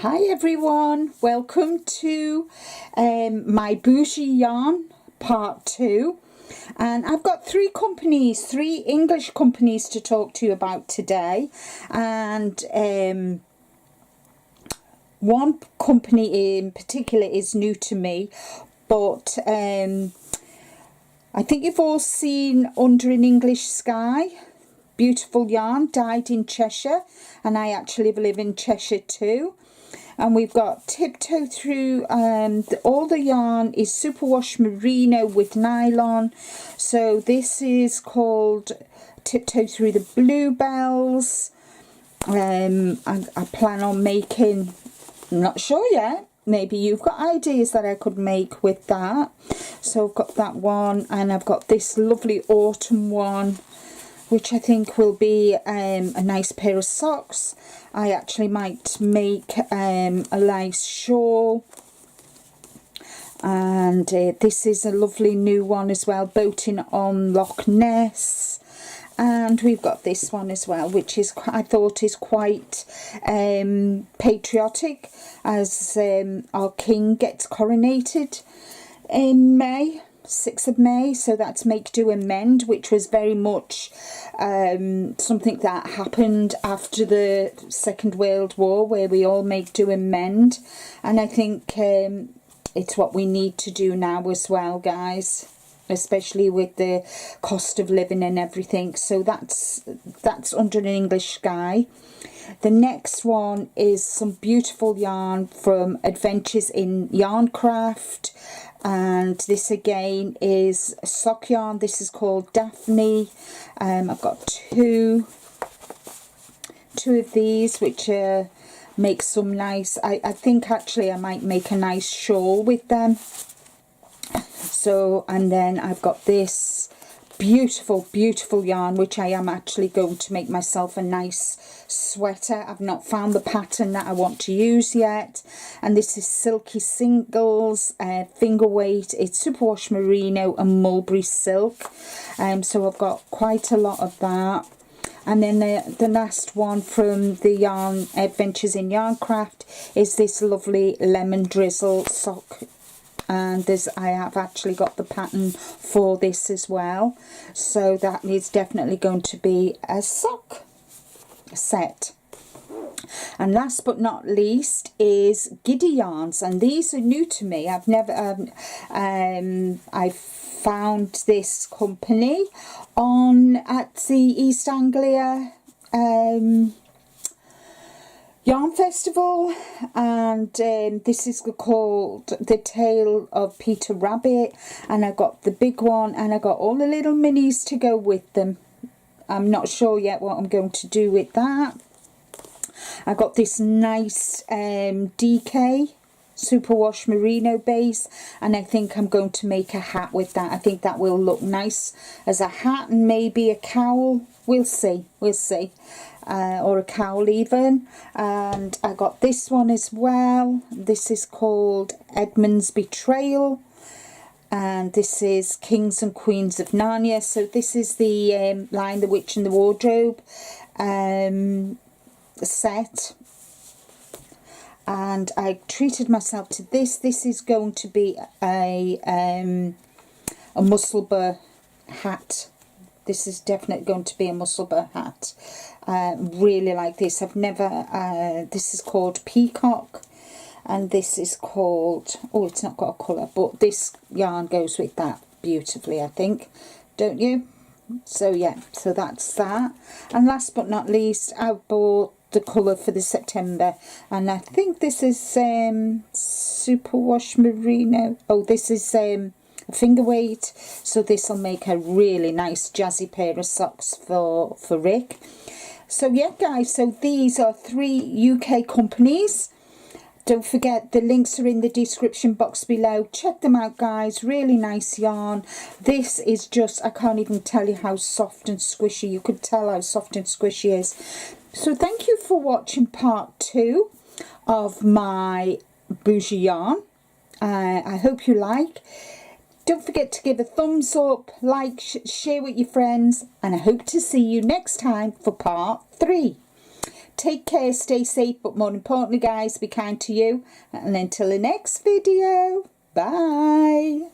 Hi everyone, welcome to my Boujie yarn part 2, and I've got three English companies to talk to you about today, and one company in particular is new to me, but I think you've all seen Under an English Sky. Beautiful yarn, dyed in Cheshire, and I actually live in Cheshire too. And we've got Tiptoe Through, all the yarn is superwash merino with nylon. So this is called Tiptoe Through the Bluebells. I plan on making, I'm not sure yet, maybe you've got ideas that I could make with that. So I've got that one, and I've got this lovely autumn one, which I think will be a nice pair of socks. I actually might make a nice shawl. And this is a lovely new one as well, Boating on Loch Ness. And we've got this one as well, which is I thought is quite patriotic, as our king gets coronated in May. 6th of May, so that's Make Do and Mend, which was very much something that happened after the Second World War, where we all make do and mend, and I think it's what we need to do now as well, guys, especially with the cost of living and everything. So that's Under an English Sky. The next one is some beautiful yarn from Adventures in Yarncraft, and this again is sock yarn. This is called Daphne. I've got two of these, which make some nice, I think actually I might make a nice shawl with them. So, and then I've got this beautiful yarn, which I am actually going to make myself a nice sweater. I've not found the pattern that I want to use yet, and this is Silky Singles, finger weight. It's superwash merino and mulberry silk, so I've got quite a lot of that. And then the last one from the yarn Adventures in Yarncraft is this lovely lemon drizzle sock, and I have actually got the pattern for this as well, so that is definitely going to be a sock set. And last but not least is Giddy Yarns, and these are new to me. I've never I found this company at the East Anglia Yarn Festival, and this is called The Tale of Peter Rabbit, and I got the big one, and I got all the little minis to go with them. I'm not sure yet what I'm going to do with that. I got this nice DK superwash merino base, and I think I'm going to make a hat with that. I think that will look nice as a hat, and maybe a cowl. We'll see, or a cowl even. And I got this one as well. This is called Edmund's Betrayal, and this is Kings and Queens of Narnia. So this is the line The Witch and the Wardrobe set, and I treated myself to this. This is going to be a Musselburgh hat. This is definitely going to be a Musselburgh hat. Really like this. I've never this is called Peacock, and this is called, oh, it's not got a colour, but this yarn goes with that beautifully, I think, don't you? So yeah, so that's that. And last but not least, I bought the colour for the September, and I think this is superwash merino. Oh, this is a finger weight, so this will make a really nice jazzy pair of socks for Rick. So yeah, guys, so these are 3 UK companies. Don't forget, the links are in the description box below. Check them out, guys. Really nice yarn. This is just, I can't even tell you how soft and squishy. You could tell how soft and squishy it is. So thank you for watching part 2 of my Boujie yarn. I hope you like. Don't forget to give a thumbs up, like, share with your friends, and I hope to see you next time for part 3. take care, stay safe, but more importantly guys, be kind to you, and until the next video, bye.